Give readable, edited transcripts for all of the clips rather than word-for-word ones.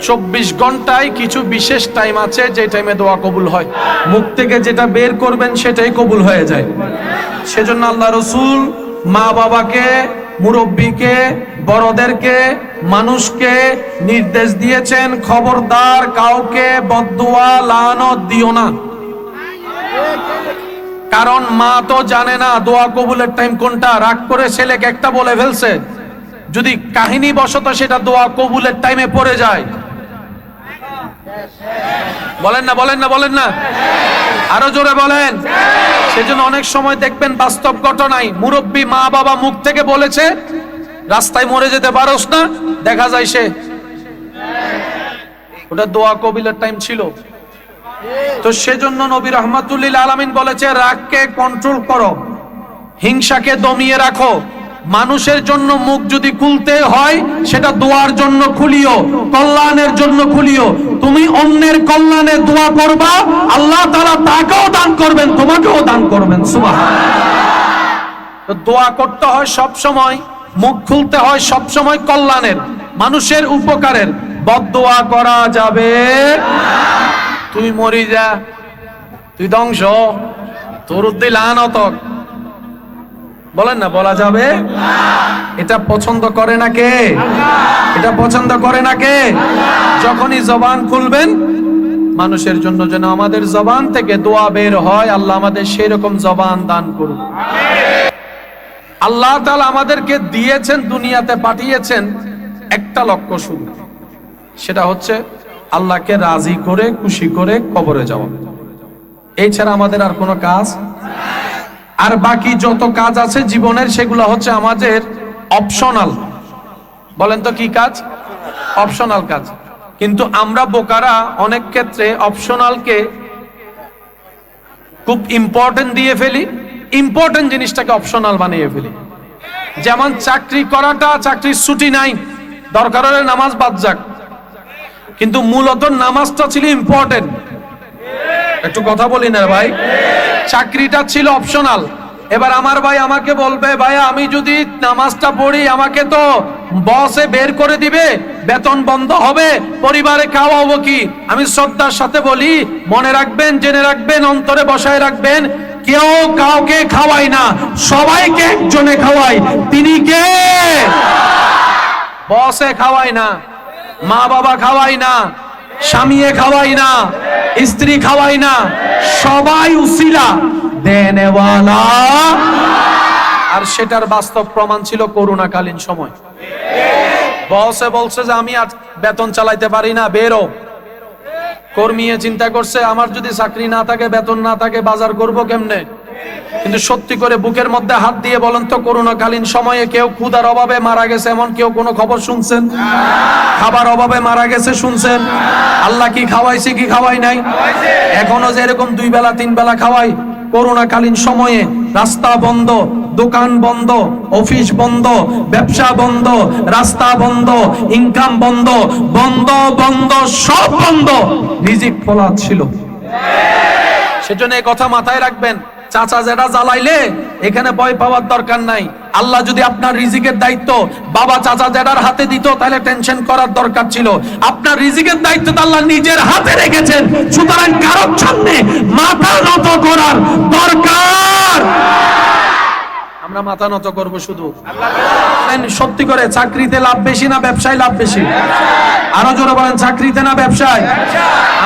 24 ঘন্টায় কিছু বিশেষ টাইম আছে যে টাইমে দোয়া কবুল হয়। মুখ থেকে যেটা বের করবেন সেটাই কবুল হয়ে যায়। সেজন্য আল্লাহ রাসূল মা বাবাকে, মুরব্বীকে, বড়দেরকে, মানুষকে নির্দেশ দিয়েছেন, খবরদার কাউকে বদদুয়া লানত দিও না। কারণ মা তো জানে না দোয়া কবুলের টাইম কোনটা। রাগ করে ছেলেকে একটা বলে ফেলছে, যদি কাহিনী বশত সেটা দোয়া কবুলের টাইমে পড়ে যায়, বলেন না বলেন না বলেন না, আরো জোরে বলেন। সেজন্য অনেক সময় দেখবেন বাস্তব ঘটনায় মুরব্বী মা বাবা মুখ থেকে বলেছে রাস্তায় মরে যেতে পারোস না, দেখা যায় সে ওটা দোয়া কবুলের টাইম ছিল। তো সেজন্য নবী রাহমাতুল লিল আলামিন বলেছে রাগকে কন্ট্রোল করো, হিংসাকে দমিয়ে রাখো। মানুষের জন্য মুখ যদি খুলতে হয় সেটা দোয়ার জন্য খুলিও, কল্যাণের জন্য খুলিও। তুমি অন্যের কল্যাণে দোয়া করবা, আল্লাহ তাআলা তাকেও দান করবেন, তোমাকেও দান করবেন। সুবহানাল্লাহ। তো দোয়া করতে হয় সব সময়, মুখ খুলতে হয় সব সময় কল্যাণের, মানুষের উপকারের। বদদোয়া করা যাবে না। তুই মরি যা, তুই ধ্বংস, তোর উদ্দি লানত, বলেন না, বলা যাবে? এটা পছন্দ করে না কে? এটা পছন্দ করে না কে? যখনই জবান খুলবেন মানুষের জন্য যেন আমাদের জবান থেকে দোয়া বের হয়, আল্লাহ আমাদের সেই রকম জবান দান করুন। আল্লাহ তাআলা আমাদেরকে দিয়েছেন, দুনিয়াতে পাঠিয়েছেন একটা লক্ষ্য শুধু, সেটা হচ্ছে আল্লাহকে রাজি করে খুশি করে কবরে যাওয়া। এছাড়া আমাদের আর কোনো কাজ, আর বাকি যত কাজ আছে জীবনের সেগুলো হচ্ছে আমাদের অপশনাল। বলেন তো কি কাজ? অপশনাল কাজ। কিন্তু আমরা বোকারা অনেক ক্ষেত্রে অপশনালকে খুব ইম্পর্টেন্ট দিয়ে ফেলি, ইম্পর্টেন্ট জিনিসটাকে অপশনাল বানিয়ে ফেলি। যেমন চাকরি করাটা, চাকরির ছুটি নাই, দরকার হলে নামাজ বাদ যাক, কিন্তু মূলত নামাজটা ছিল ইম্পর্টেন্ট। একটু কথা বলি না ভাই, চাকরিটা ছিল অপশনাল। এবার আমার ভাই আমাকে বলবে ভাইয়া আমি যদি নামাজটা পড়ি আমাকে তো বসে বের করে দিবে, বেতন বন্ধ হবে, পরিবারে খাওয়াবো কি? আমি শ্রদ্ধার সাথে বলি মনে রাখবেন, জেনে রাখবেন, অন্তরে বসায় রাখবেন, কেউ কাউকে খাওয়ায় না, সবাইকে একজনে খাওয়ায়। তিনি কে? বসে খাওয়ায় না, মা বাবা খাওয়াই না, স্বামীয়ে খাওয়াই না, স্ত্রী খাওয়াই না, সবাই উসিলা দেনেওয়ালা। আর সেটার বাস্তব প্রমাণ ছিল করোনাকালীন সময়। বসে বলছে যে আমি আজ বেতন চালাইতে পারি না, বেরো। কর্মীয়ে চিন্তা করছে আমার যদি চাকরি না থাকে, বেতন না থাকে, বাজার করব কেমনে? কিন্তু সত্যি করে বুকের মধ্যে হাত দিয়ে বলেন তো, করোনাকালীন সময়ে কেউ ক্ষুধার অভাবে মারা গেছে এমন কেউ কোনো খবর শুনছেন? খাবার অভাবে মারা গেছে শুনছেন? আল্লাহ কি খাওয়াইছে কি খাওয়াই নাই? এখনো যে এরকম 2 বেলা 3 বেলা খাওয়াই, করোনাকালীন সময়ে রাস্তা বন্ধ, দোকান বন্ধ, অফিস বন্ধ, ব্যবসা বন্ধ, রাস্তা বন্ধ, ইনকাম বন্ধ, বন্ধ বন্ধ সব বন্ধ, রিজিক ফলাৎ ছিল। সেজন্য এই কথা মাথায় রাখবেন, চাচা যেটা জ্বালাইলে এখানে ভয় পাওয়ার দরকার নাই। আল্লাহ যদি আপনার রিজিকের দায়িত্ব বাবা চাচা জেডার হাতে দিত তাহলে টেনশন করার দরকার ছিল। আপনার রিজিকের দায়িত্ব তো আল্লাহ নিজের হাতে রেখেছেন, সুতরাং কারোর সামনে মাথা নত করার দরকার। আমরা মাথা নত করব শুধু আল্লাহকে। সত্যি করে চাকরিতে লাভ বেশি না ব্যবসায় লাভ বেশি? আরো জোরে বলেন, চাকরিতে না ব্যবসায়?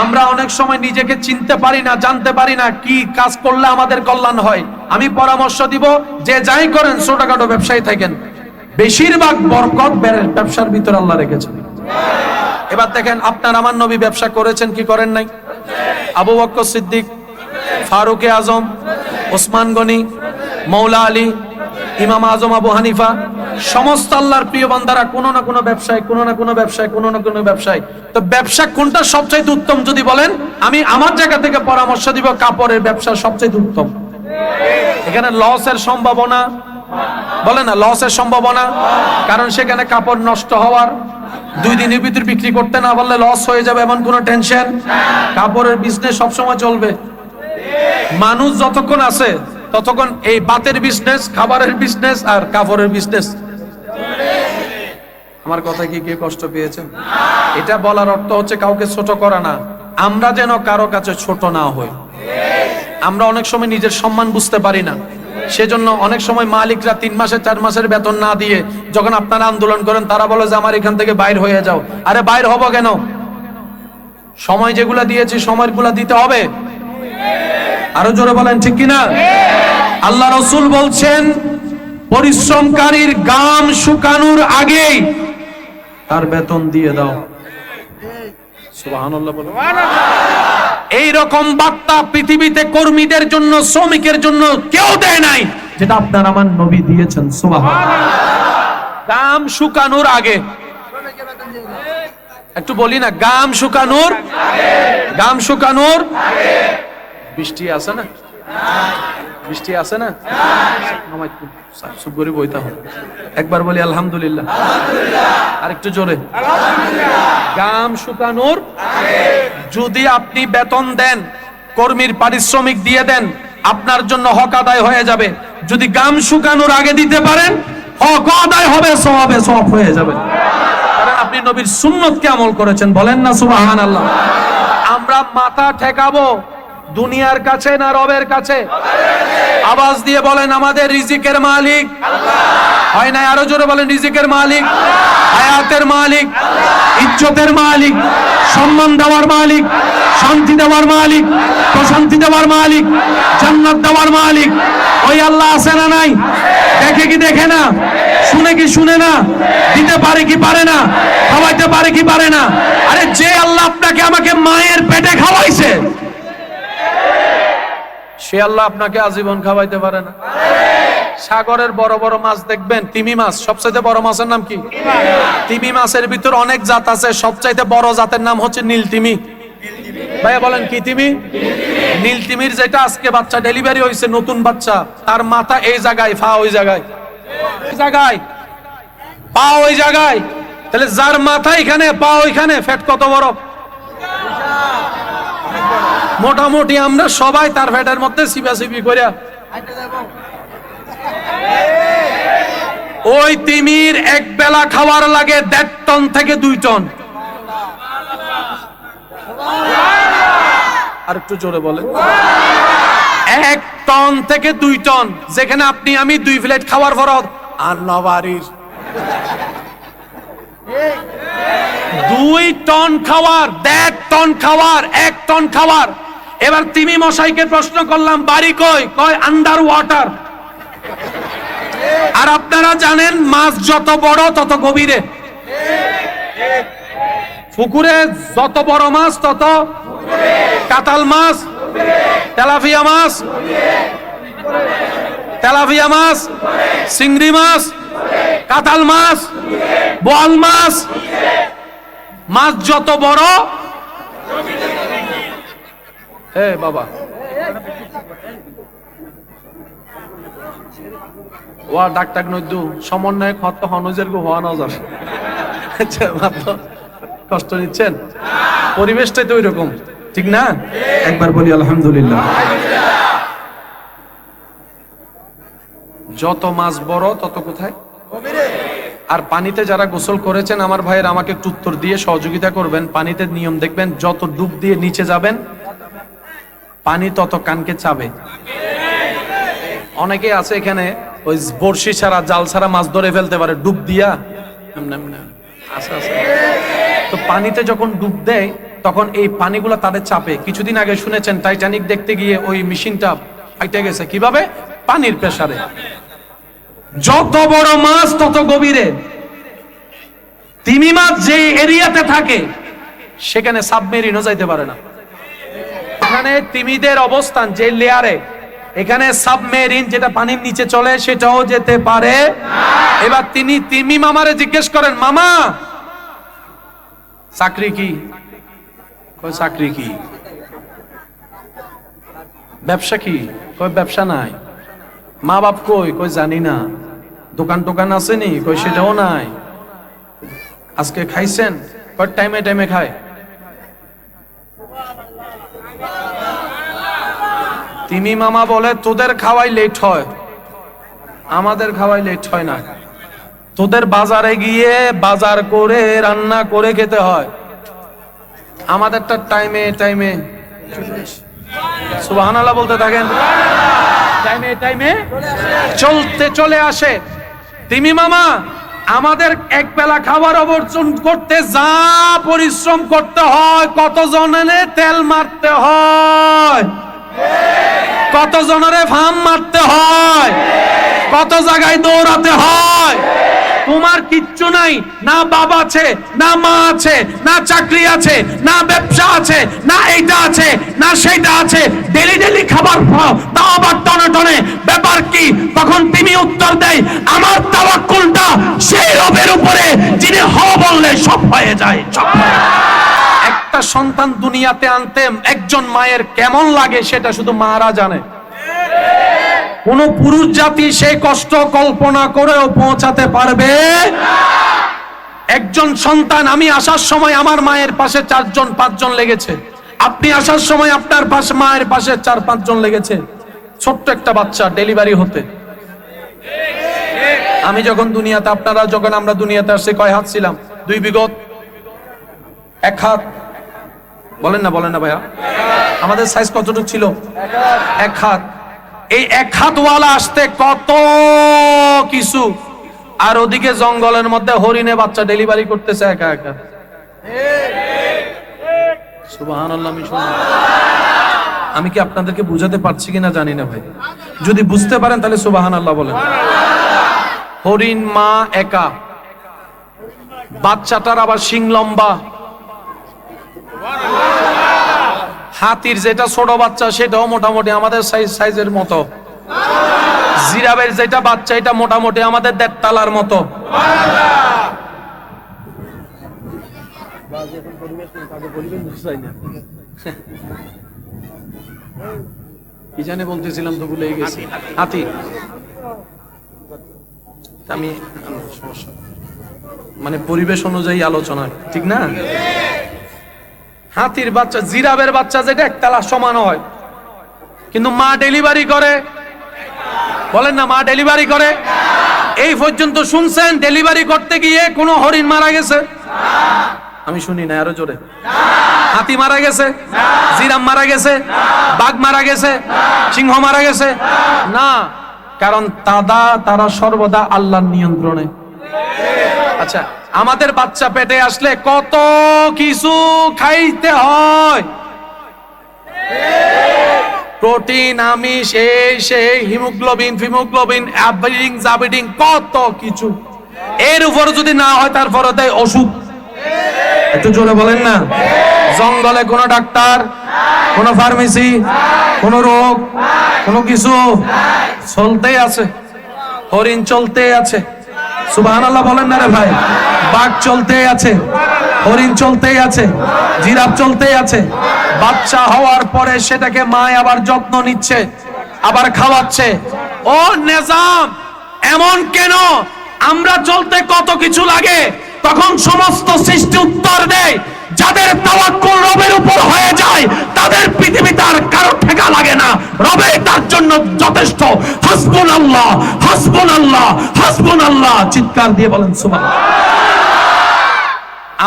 আমরা অনেক সময় নিজেকে চিনতে পারি না, জানতে পারি না কি কাজ করলে আমাদের কল্যাণ হয়। আমি পরামর্শ দিব, যে যাই করেন ছোটখাটো ব্যবসায়ী থাকেন, বেশিরভাগ বরকত ব্যবসার ভিতর আল্লাহ রেখেছেন। এবার দেখেন আপনার আমার নবী ব্যবসা করেছেন কি করেন নাই? আবু বকর সিদ্দিক, ফারুক আজম, ওসমান গনি, মৌলা আলী, ইমাম আজম আবু হানিফা, সমস্ত আল্লাহর প্রিয় বান্দারা কোনো না কোনো ব্যবসায়, কোনো না কোনো ব্যবসায়, কোনো না কোনো ব্যবসায়। তো ব্যবসা কোনটা সবচেয়ে উত্তম যদি বলেন, আমি আমার জায়গা থেকে পরামর্শ দিব কাপড়ের ব্যবসা সবচেয়ে উত্তম। এখানে লসের সম্ভাবনা, বলে না লসের সম্ভাবনা, কারণ সেখানে কাপড় নষ্ট হওয়ার 2 দিনের ভিতর বিক্রি করতে না পারলে লস হয়ে যাবে এমন কোনো টেনশন। কাপড়ের বিজনেস সবসময় চলবে, মানুষ যতক্ষণ আছে ততক্ষণ এই বাতের বিজনেস, খাবারের বিজনেস আর কাপড়ের বিজনেস। আমার কথা কি কে কষ্ট পেয়েছেন? এটা বলার অর্থ হচ্ছে কাউকে ছোট করা না, আমরা যেন কারো কাছে ছোট না হই। আমরা অনেক সময় নিজের সম্মান বুঝতে পারি না, সেজন্য অনেক সময় মালিকরা 3 মাসের 4 মাসের বেতন না দিয়ে যখন আপনারা আন্দোলন করেন, তারা বলে যে আমার এখান থেকে বাইর হয়ে যাও। আরে বাইর হবো কেন? সময় যেগুলা দিয়েছি সময়গুলা দিতে হবে। আরো জোরে বলেন ঠিক কিনা? আল্লাহ রাসূল বলছেন, পরিশ্রমকারীর ঘাম শুকানোর আগেই তার বেতন দিয়ে দাও। সুবহানাল্লাহ বলো। এই রকম বার্তা পৃথিবীতে কর্মীদের জন্য, শ্রমিকের জন্য কেউ দেয় নাই, যেটা আপনার আমার নবী দিয়েছেন। সুবহানাল্লাহ। ঘাম শুকানোর আগে, একটু বলি না, ঘাম শুকানোর আগে, ঘাম শুকানোর আগে। বৃষ্টি আছে না? বৃষ্টি আছে না? আমার একটু চুপ করে বইতে হবে। একবার বলি আলহামদুলিল্লাহ, আর একটু জোরে। ঘাম শুকানোর আগে যদি আপনি বেতন দেন, কর্মীর পারিশ্রমিক দিয়ে দেন, আপনার জন্য হক আদায় হয়ে যাবে। যদি ঘাম শুকানোর আগে দিতে পারেন, হক আদায় হবে, সওয়াবে সওয়াব হয়ে যাবে। কারণ আপনি নবীর সুন্নতকে আমল করেছেন। বলেন না সুবহানাল্লাহ। আমরা মাথা ঠেকাবো দুনিয়ার কাছে না রবের কাছে? আওয়াজ দিয়ে বলেন, আমাদের রিজিকের মালিক আল্লাহ। হয় না? আরো জোরে বলেন, রিজিকের মালিক আল্লাহ, হায়াতের মালিক আল্লাহ, ইজ্জতের মালিক, সম্মান দেওয়ার মালিক, শান্তি দেওয়ার মালিক, প্রশান্তি দেওয়ার মালিক, জান্নাত দেওয়ার মালিক ওই আল্লাহ আছে না নাই? দেখে কি দেখে না? শুনে কি শুনে না? দিতে পারে কি পারে না? খাওয়াইতে পারে কি পারে না? আরে যে আল্লাহ আপনাকে আমাকে মায়ের পেটে খাওয়াইছে, সে আল্লাহ আপনাকে আজীবন খাওয়াইতে পারে না? সাগরের বড় বড় মাছ দেখবেন, তিমি মাছ, সবচাইতে বড় মাছের নাম কি? তিমি মাছের ভিতর অনেক জাত আছে, সবচাইতে বড় জাতের নাম হচ্ছে নীল তিমি। ভাইয়া বলেন কি তিমি? নীল তিমির যেটা আজকে বাচ্চা ডেলিভারি হয়েছে, নতুন বাচ্চা, তার মাথা এই জায়গায়, পা ওই জায়গায়, পা ওই জায়গায়। তাহলে যার মাথা এখানে, পা ওইখানে, ফ্যাট কত বড়? মোটামুটি আমরা সবাই তার ফ্যাটের মধ্যে সিপাসিপি করে। ওই তিমির এক বেলা খাওয়ার লাগে 1.5 টন থেকে 2 টন। আর একটু জোরে বলেন। 1 টন থেকে 2 টন, যেখানে আপনি আমি 2 প্লেট খাওয়ার ফরজ। আর নবাড়ির 2 টন খাওয়ার, 1.5 টন খাওয়ার, 1 টন খাওয়ার। এবার তিমি মশাইকে প্রশ্ন করলাম, বাড়ি কই? কয় আন্ডার ওয়াটার। আর আপনারা জানেন, মাছ যত বড় তত গভীরে। পুকুরে যত বড় মাছ তত কাতাল মাছ, তেলাপিয়া মাছ, তেলাপিয়া মাছ, চিংড়ি মাছ, কাতাল মাছ, বোয়াল মাছ, মাছ যত বড়। এ বাবা, ওয়া ডাক্তার নইদু সমন্বয় খত হনজের গো হওয়া নজর। আচ্ছা, মাত্র কষ্ট নিচ্ছেন, পরিবেশটাই তো ওইরকম, ঠিক না? একবার বলি আলহামদুলিল্লাহ। যত মাছ বড় তত কোথায়? আর পানিতে যারা গোসল করেছেন আমার ভাইয়ের, আমাকে একটু উত্তর দিয়ে সহযোগিতা করবেন। পানিতে নিয়ম দেখবেন, যত ডুব দিয়ে নিচে যাবেন পানি তত কানকে চাবে। অনেকে আছে এখানে ওই বড়শি ছাড়া, জাল ছাড়া মাছ ধরে ফেলতে পারে ডুব দিয়া। আচ্ছা আচ্ছা, তো পানিতে যখন ডুব দেয় তখন এই পানিগুলো তাদের চাপে। কিছুদিন আগে শুনেছেন টাইটানিক দেখতে গিয়ে ওই মেশিনটা ফাইটে গেছে। কিভাবে? পানির প্রেসারে। যত বড় মাছ তত গভীরে। তিমি মাছ যে এরিয়াতে থাকে সেখানে সাবমেরিনও যাইতে পারে না। এখানে তিমিদের অবস্থান যে লেয়ারে, এখানে সাবমেরিন যেটা পানির নিচে চলে সেটাও যেতে পারে না। এবার তিনি তিমি মামারে জিজ্ঞেস করেন, মামা চাকরি কি? কয় চাকরি কি? ব্যবসা কি? কয় ব্যবসা নাই। মা বাপ কই? কই জানি না। দোকান টোকান আসেনি? কই সেটাও নাই। আজকে খাইছেন? কয় টাইমে টাইমে খায়। তিমি মামা বলে, তোদের খাওয়াই লেট হয়, আমাদের খাওয়াই লেট হয় না। তোদের বাজারে গিয়ে বাজার করে রান্না করে খেতে হয়, আমাদেরটা টাইমে টাইমে সুবহানাল্লাহ বলতে থাকেন, টাইমে টাইমে চলে আসে। তিমি মামা আমাদের এক বেলা খাবার অর্জন করতে যা পরিশ্রম করতে হয়, কত জনের তেল মারতে হয়, কত জনের ফার্ম মারতে হয়, কত জায়গায় দৌড়াতে হয়। তোমার কিচ্ছু নাই, না বাবা আছে, না মা আছে, না চাকরি আছে, না ব্যবসা আছে, না এইটা আছে, না সেইটা আছে, ডেলি ডেলি খাবার খাও, তাও আবার টনে টনে। ব্যাপার কি? তখন তিনি উত্তর দেয়, আমার তাওয়াক্কুলটা সেই রবের উপরে যিনি হ বললে সব হয়ে যায়, সব হয়ে যায়। একটা সন্তান দুনিয়াতে আনতে একজন মায়ের কেমন লাগে সেটা শুধু মারা জানে। কোন পুরুষ জাতি সেই কষ্ট কল্পনা করেও পৌঁছাতে পারবে না। একজন সন্তান, আমি আসার সময় আমার মায়ের পাশে 4-5 জন লেগেছে, আপনি আসার সময় আপনার পাশে মায়ের পাশে 4-5 জন লেগেছে। ছোট্ট একটা বাচ্চা ডেলিভারি হতে। আমি যখন দুনিয়াতে, আপনারা যখন আমরা দুনিয়াতে আসছি, কয় হাত ছিলাম? 2 বিগত 1 হাত। বলেন না ভাইয়া, আমাদের সাইজ কতটুকু ছিল? 1 হাত। এই 1 হাতওয়ালা আসতে কত কিছু, আর ওদিকে জঙ্গলের মধ্যে হরিণে বাচ্চা ডেলিভারি করতেছে একা একা। সুবহানাল্লাহ। আমি কি আপনাদেরকে বুঝাতে পারছি কিনা জানি না ভাই, যদি বুঝতে পারেন তাহলে সুবহানাল্লাহ বলেন। হরিণ মা একা, বাচ্চাটার আবার শিং লম্বা। হাতির যেটা ছোট বাচ্চা সেটাও মোটামুটি আমাদের সাইজের মতো। জিরাফের যেটা বাচ্চা এটা মোটামুটি আমাদের 1.5 তলার মতো। কি জানে বলতেছিলাম তো ভুলে গেছি। হাতি, আমি মানে পরিবেশ অনুযায়ী আলোচনা, ঠিক না? হাতির বাচ্চা, জিরাফের বাচ্চা যেটা 1 তলা সমান হয়, কিন্তু মা ডেলিভারি করে। বলেন না, মা ডেলিভারি করে। এই পর্যন্ত শুনছেন ডেলিভারি করতে গিয়ে কোন হরিণ মারা গেছে? আমি শুনি না, আরো জোরে। হাতি মারা গেছে? জিরাফ মারা গেছে? বাঘ মারা গেছে? সিংহ মারা গেছে? না, কারণ তারা সর্বদা আল্লাহর নিয়ন্ত্রণে। আচ্ছা, আমাদের বাচ্চা পেটে আসলে কত কিছু খাইতে হয়, প্রোটিন, আমিষ, সেই হিমোগ্লোবিন, ফিমোগ্লোবিন, জাবিডিং, কত কিছু। এর উপর যদি না হয় তারপরে দেয় ওষুধ। একটু জোরে বলেন না। জঙ্গলে কোনো ডাক্তার, কোনো ফার্মেসি, কোনো রোগ, কোনো কিছু চলতেই আছে। হরিণ চলতে আছে, সুবহানাল্লাহ বলেন না রে ভাই। বাঘ চলতে আছে, হরিণ চলতে আছে, জিরাফ চলতে আছে। বাচ্চা হওয়ার পরে সেটাকে মা আবার যত্ন নিচ্ছে, আবার খাওয়াচ্ছে। ও নিজাম এমন কেন? আমরা চলতে কত কিছু লাগে, তখন সমস্ত সৃষ্টি উত্তর দেয়, যাদের তাওয়াক্কুল রবের উপর হয়ে যায় তাদের পৃথিবীতে আর কারো ঠেকা লাগে না, রবে তার জন্য যথেষ্ট। হাসবুনাল্লাহ, হাসবুনাল্লাহ, হাসবুনাল্লাহ, চিৎকার দিয়ে বলেন সুবহানাল্লাহ।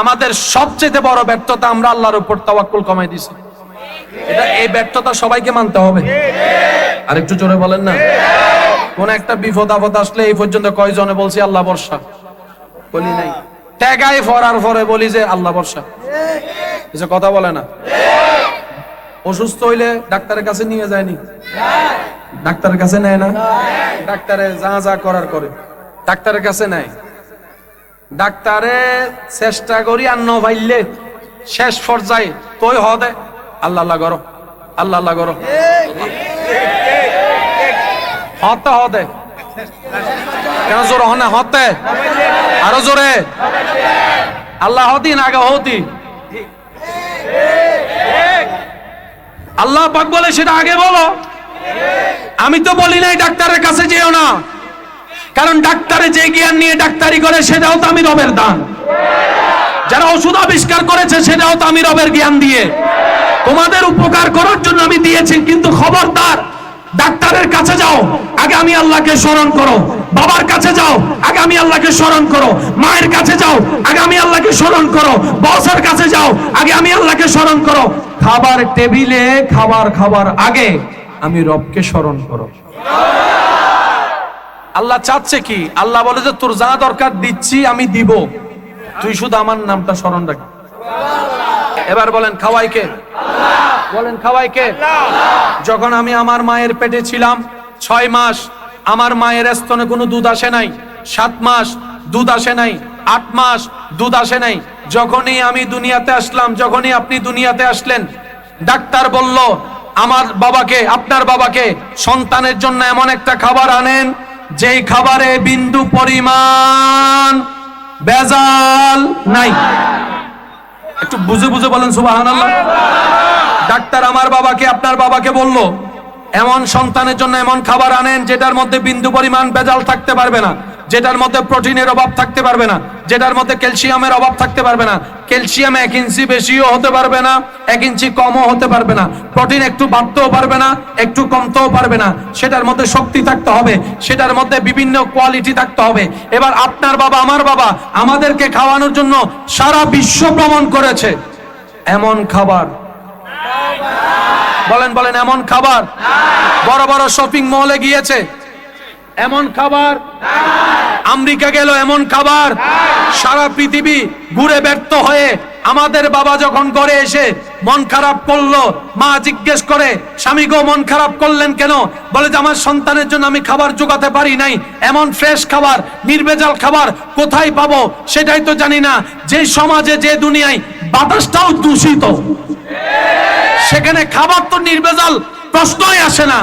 আমাদের সবচেয়ে বড় ব্যর্থতা, আমরা আল্লাহর উপর তাওয়াক্কুল কমাই দিছি। এই ব্যর্থতা সবাইকে মানতে হবে। আর একটু জোরে বলেন না। কোন একটা বিপদ আপদ আসলে এই পর্যন্ত কয়জনে বলছি আল্লাহ ভরসা? বলি নাই। টেকাই ফরার পরে বলি যে আল্লাহ ভরসা। কিছু কথা বলে না। অসুস্থ হইলে ডাক্তারের কাছে নিয়ে যায়নি? ডাক্তারের কাছে নেয় না? ডাক্তারে যা করার করে, ডাক্তারের কাছে নেয়। ডাক্তারে চেষ্টা করি আর ন ভাইলে শেষ পর্যায়ে তুই হদে আল্লাহ আল্লাহ করো, আল্লাহ আল্লাহ করো, হতে হদে কেন জোর হনে হতে, আরো জোরে আল্লাহ হদিন আগে হতি। আল্লাহ পাক বলে সেটা আগে বলো। আমি তো বলি নাই ডাক্তারের কাছে যেও না, কারণ ডাক্তারে যে জ্ঞান নিয়ে ডাক্তারি করে সেটাও তো আমি রবের দান। যারা ওষুধ আবিষ্কার করেছে সেটাও তো আমি রবের জ্ঞান দিয়ে তোমাদের উপকার করার জন্য আমি দিয়েছি। কিন্তু খবরদার ডাক্তারের কাছে যাও, আগে আমি আল্লাহকে স্মরণ করো। বাবার কাছে যাও, আগে আমি আল্লাহকে স্মরণ করো। মায়ের কাছে যাও, আগে আমি আল্লাহকে স্মরণ করো। বসের কাছে যাও, আগে আমি আল্লাহকে স্মরণ করো। খাবার টেবিলে খাবার আগে আমি রবকে স্মরণ করো। আল্লাহ চাচ্ছে কি? আল্লাহ বলে যে তোর যা দরকার দিচ্ছি, আমি দিব, তুই শুধু আমার নামটা স্মরণ রাখ। এবার বলেন খাওয়াই কে? বলেন খাওয়াই কে? যখন আমি আমার মায়ের পেটে ছিলাম 6 মাস, আমার মায়ের স্তনে কোনো দুধ আসে নাই। 7 মাস দুধ আসে নাই। 8 মাস দুধ আসে নাই। যখনই আমি দুনিয়াতে আসলাম, যখনই আপনি দুনিয়াতে আসলেন, ডাক্তার বলল আমার বাবাকে, আপনার বাবাকে সন্তানের জন্য এমন একটা খাবার আনেন যেই খাবারে বিন্দু পরিমাণ ভেজাল নাই। একটু বুঝে বুঝে বলেন সুবহানাল্লাহ। ডাক্তার আমার বাবাকে, আপনার বাবাকে বলল এমন সন্তানের জন্য এমন খাবার আনেন যেটার মধ্যে বিন্দু পরিমাণ ভেজাল থাকতে পারবে না, যেটার মধ্যে প্রোটিনের অভাব থাকতে পারবে না, যেটার মধ্যে ক্যালসিয়ামের অভাব থাকতে পারবে না। ক্যালসিয়াম 1 ইঞ্চি বেশিও হতে পারবে না, 1 ইঞ্চি কমও হতে পারবে না। প্রোটিন একটু বাড়তেও পারবে না, একটু কমতেও পারবে না। সেটার মধ্যে শক্তি থাকতে হবে, সেটার মধ্যে বিভিন্ন কোয়ালিটি থাকতে হবে। এবার আপনার বাবা, আমার বাবা আমাদেরকে খাওয়ানোর জন্য সারা বিশ্ব ভ্রমণ করেছে। এমন খাবার, বলেন বলেন, এমন খাবার বড় বড় শপিং মলে গিয়েছে, এমন খাবার আমেরিকা গেল, এমন খাবার সারা পৃথিবী ঘুরে ব্যর্থ হয়ে আমাদের বাবা যখন ঘরে এসে মন খারাপ করলো, মা জিজ্ঞেস করে স্বামী গো মন খারাপ করলেন কেন? বলে যে আমার সন্তানের জন্য আমি খাবার জোগাতে পারি নাই। এমন ফ্রেশ খাবার, নির্ভেজাল খাবার কোথায় পাবো সেটাই তো জানি না। যে সমাজে, যে দুনিয়ায় বাতাসটাও দূষিত, সেখানে খাবার তো নির্ভেজাল প্রশ্নই আসে না।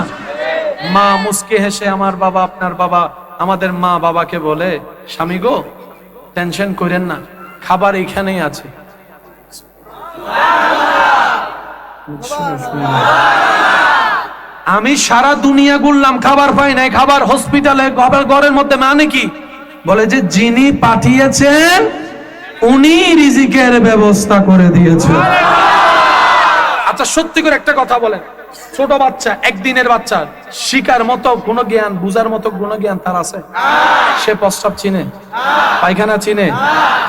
মা মুস্কি হেসে, আমার বাবা, আপনার বাবা, আমাদের মা বাবাকে বলে স্বামী গো টেনশন করেন না, খাবার এখানেই আছে। আমি সারা দুনিয়া ঘুরলাম, খাবার পাই নাই। খাবার হসপিটালে, ঘরের মধ্যে। মানে কি? বলে যে যিনি পাঠিয়েছেন উনি রিজিকের ব্যবস্থা করে দিয়েছেন। আচ্ছা সত্যি করে একটা কথা বলেন, ছোট বাচ্চা, 1 দিনের বাচ্চা, শিকার মতো কোনো জ্ঞান, বুঝার মতো কোনো জ্ঞান তার আছে? সে প্রস্রাব চিনে, পায়খানা চিনে,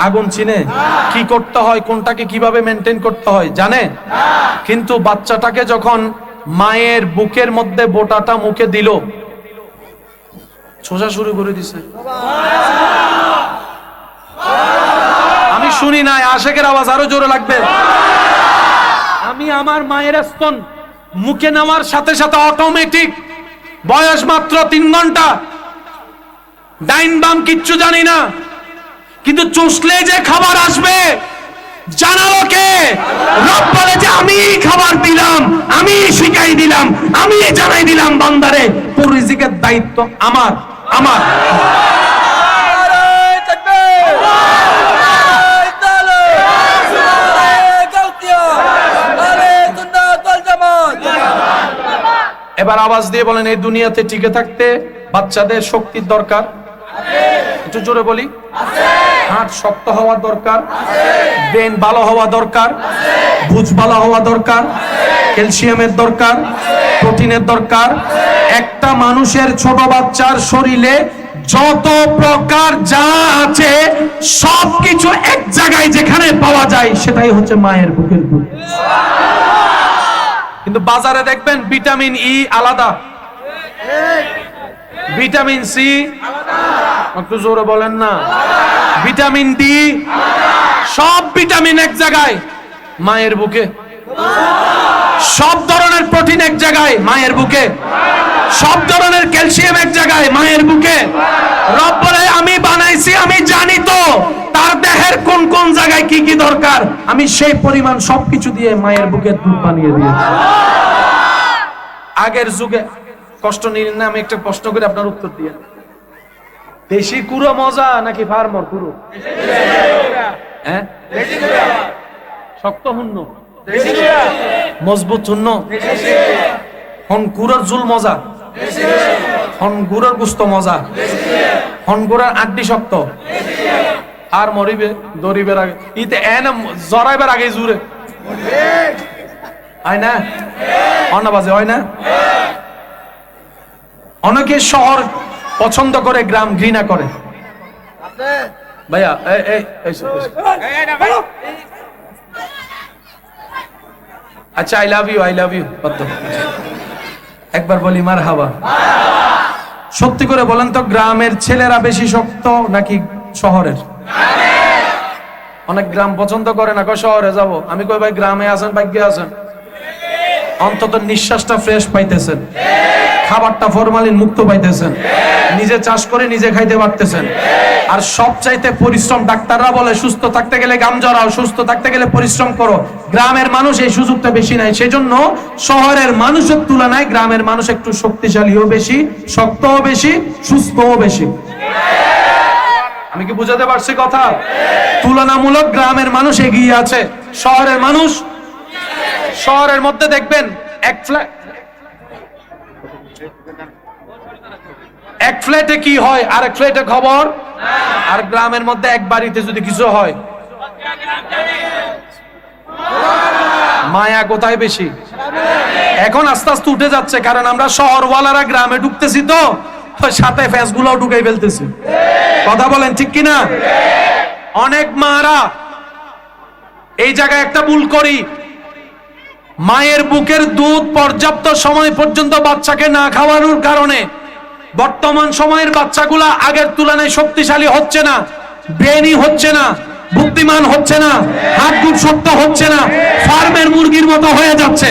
আগুন চিনে, কি করতে হয়, কোনটাকে কিভাবে মেনটেন করতে হয় জানে? কিন্তু বাচ্চাটাকে যখন মায়ের বুকের মধ্যে বোটাটা মুখে দিল, ছোঁচা শুরু করে দিছে। আমি শুনি নাই, আশেকের আওয়াজ আরো জোরে লাগবে। আমি আমার মায়ের স্তন মুখে নেওয়ার সাথে সাথে অটোমেটিক, বয়স মাত্র 3 ঘন্টা, ডাইন বাম কিচ্ছু জানি না, কিন্তু চুষলে যে খাবার আসবে জানালো কে? রব বলে যে আমি খাবার দিলাম, আমি শিখাই দিলাম, আমি জানাই দিলাম বান্দারে তোর রিজিকের দায়িত্ব আমার। আমার এবার আওয়াজ দিয়ে বলেন, এই দুনিয়াতে টিকে থাকতে বাচ্চাদের শক্তির দরকার। একটু জোরে বলি, হাত শক্ত হওয়া দরকার, ব্রেন ভালো হওয়া দরকার, বুঝ ভালো হওয়া দরকার, ক্যালসিয়ামের দরকার, প্রোটিনের দরকার। একটা মানুষের, ছোট বাচ্চার শরীরে যত প্রকার যা আছে সবকিছু এক জায়গায় যেখানে পাওয়া যায় সেটাই হচ্ছে মায়ের বুকের দুধ। কিন্তু বাজারে দেখবেন ভিটামিন ই আলাদা, ভিটামিন সি একটু জোরে বলেন না, ভিটামিন ডি, সব ভিটামিন এক জায়গায় মায়ের বুকে। সব ধরনের প্রোটিন এক জায়গায় মায়ের বুকে, সব ধরনের ক্যালসিয়াম এক জায়গায় মায়ের বুকে। রব বলে আমি বানাইছি, আমি জানি তো তার দেহের কোন কোন জায়গায় কি কি দরকার, আমি সেই পরিমাণ সবকিছু দিয়ে মায়ের বুকের দুধ বানিয়ে দিয়েছি। আগের যুগে কষ্ট নিলেন না? আমি একটা প্রশ্ন করে আপনার উত্তর দিয়ে, দেশি কুরো মজা নাকি ফার্মার কুরো? হ্যাঁ, শক্ত হুন্ন, মজবুত হুন্ন, হন কুরোর জুল মজা, হন গুড়ার গুস্ত মজা, হন গুড়ার আড্ডি শক্ত। আর মরিবে দরিবের আগে ইতে এনে জরাইবার আগে জুড়ে হয় না? অন্য বাজে হয় না? অনেকে শহর পছন্দ করে, গ্রাম ঘৃণা করে। ভাইয়া আচ্ছা, I love you, I love you একবার বলি মারহাবা। সত্যি করে বলেন তো, গ্রামের ছেলেরা বেশি শক্ত নাকি শহরের? অনেক গ্রাম পছন্দ করে না, শহরে যাব। আমি কই ভাই গ্রামে আছেন, ভাগ্যে আছেন, অন্তত নিঃশ্বাসটা ফ্রেশ পাইতেছেন, খাবারটা ফরমালিন মুক্ত পাইতেছেন, নিজে চাষ করে নিজে খাইতে পারতেছেন। আর সবচাইতে পরিশ্রম, ডাক্তাররা বলে সুস্থ থাকতে গেলে গাম জড়াও, সুস্থ থাকতে গেলে পরিশ্রম করো। গ্রামের মানুষ এই সুযোগটা বেশি নাই, সেজন্য শহরের মানুষের তুলনায় গ্রামের মানুষ একটু শক্তিশালীও বেশি, শক্তও বেশি, সুস্থও বেশি। আমি কি বুঝাতে পারছি কথা? তুলনামূলক গ্রামের মানুষ এগিয়ে আছে। শহরের মানুষ, শহরের মধ্যে দেখবেন এক ফ্ল্যাটে কি হয় আর এক ফ্ল্যাটে খবর, আর গ্রামের মধ্যে এক বাড়িতে যদি কিছু হয় মায়া কোথায় বেশি? এখন আস্তে আস্তে উঠে যাচ্ছে, কারণ আমরা শহরওয়ালারা গ্রামে ঢুকতেছি, তো সাথে ফ্যাস গুলাও ঢুকাই ফেলতেছি। কথা বলেন ঠিক কিনা? অনেক মারা এই জায়গায় একটা ভুল করি, মায়ের বুকের দুধ পর্যাপ্ত সময় পর্যন্ত বাচ্চাকে না খাওয়ানোর কারণে বর্তমান সময়ের বাচ্চাগুলা আগের তুলনায় শক্তিশালী হচ্ছে না, ব্রেনই হচ্ছে না, বুদ্ধিমান হচ্ছে না, হাত খুব শক্ত হচ্ছে না, ফার্মের মুরগির মতো হয়ে যাচ্ছে।